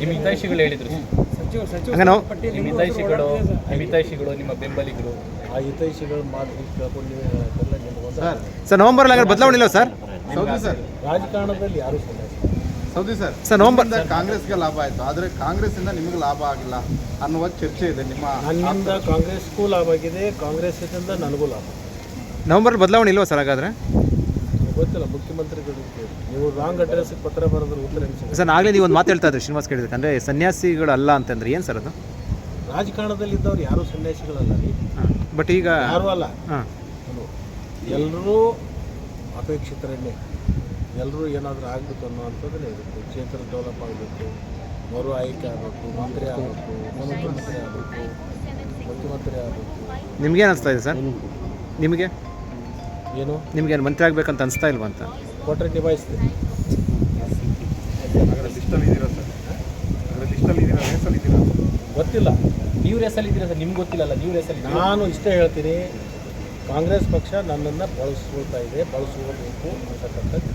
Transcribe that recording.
ನಿಮ್ಮ ಹಿತೈಷಿಗಳು ಹೇಳಿದ್ರು ನಿಮ್ಮ ಹಿತೈಷಿಗಳು ನಿಮ್ಮ ಬೆಂಬಲಿಗರು ಆ ಹಿತೈಷಿಗಳು ಮಾತು ಕೇಳ್ಕೊಂಡು ಸರ್ ನವೆಂಬರ್ ಬದಲಾವಣೆ ಇಲ್ಲ ಸರ್. ರಾಜಕಾರಣದಲ್ಲಿ ಯಾರು ಸೌದಿ ಸರ್ ನವೆಂಬರ್ ಕಾಂಗ್ರೆಸ್ಗೆ ಲಾಭ ಆಯಿತು, ಆದರೆ ಕಾಂಗ್ರೆಸ್ಸಿಂದ ನಿಮಗೆ ಲಾಭ ಆಗಿಲ್ಲ ಅನ್ನುವ ಚರ್ಚೆ ಇದೆ. ನನ್ನಿಂದ ಕಾಂಗ್ರೆಸ್ಗೂ ಲಾಭ ಆಗಿದೆ, ಕಾಂಗ್ರೆಸ್ಸಿಂದ ನನಗೂ ಲಾಭ. ನವೆಂಬರ್ ಬದಲಾವಣೆ ಇಲ್ವಾ ಸರ್ ಹಾಗಾದರೆ? ಗೊತ್ತಿಲ್ಲ, ಮುಖ್ಯಮಂತ್ರಿಗಳಿಗೆ ನೀವು ರಾಂಗ್ ಅಡ್ರೆಸ್ಗೆ ಪತ್ರ ಬರೋದ್ರ ಉತ್ತರ ಏನು ಸರ್? ಆಗಲೇ ನೀವು ಒಂದು ಮಾತು ಹೇಳ್ತಾ ಇದ್ರಿ ಶ್ರೀನಿವಾಸ್ ಕೇಳಿದ್ರೆ, ಅಂದರೆ ಸನ್ಯಾಸಿಗಳು ಅಲ್ಲ ಅಂತಂದ್ರೆ ಏನು ಸರ್ ಅದು? ರಾಜಕಾರಣದಲ್ಲಿದ್ದವ್ರು ಯಾರೂ ಸನ್ಯಾಸಿಗಳಲ್ಲ ರೀ. ಬಟ್ ಈಗ ಯಾರೂ ಅಲ್ಲ, ಹಾಂ, ಎಲ್ಲರೂ ಅಪೇಕ್ಷಿತರನ್ನೇ. ಎಲ್ಲರೂ ಏನಾದರೂ ಆಗಬೇಕು ಅನ್ನೋವಂಥದ್ದೇ ಇರುತ್ತೆ. ಕ್ಷೇತ್ರ ಡೆವಲಪ್ ಆಗಬೇಕು, ಮರು ಆಯ್ಕೆ ಆಗಬೇಕು, ಮಂತ್ರಿ ಆಗಬೇಕು, ಮುಖ್ಯಮಂತ್ರಿ ಆಗಬೇಕು. ನಿಮ್ಗೆ ಏನು ಅನಿಸ್ತಾ ಇದೆ ಸರ್? ನಿಮಗೆ ಏನು ನಿಮ್ಗೇನು ಮಂತ್ರಿ ಆಗಬೇಕಂತ ಅನಿಸ್ತಾ ಇಲ್ವಾ ಅಂತ? ಕೊಟ್ಟರೆ ನಿಭಾಯಿಸ್ತೀನಿ. ಗೊತ್ತಿಲ್ಲ, ನೀವು ರೇಸಲ್ಲಿದ್ದೀರಾ ಸರ್? ನಿಮ್ಗೆ ಗೊತ್ತಿಲ್ಲಲ್ಲ, ನೀವು ರೇಸಲ್ಲಿ. ನಾನು ಇಷ್ಟೇ ಹೇಳ್ತೀನಿ, ಕಾಂಗ್ರೆಸ್ ಪಕ್ಷ ನನ್ನನ್ನು ಬಳಸ್ಕೊಳ್ತಾ ಇದೆ, ಬಳಸ್ಕೋಬೇಕು ಅಂತಕ್ಕಂಥದ್ದು.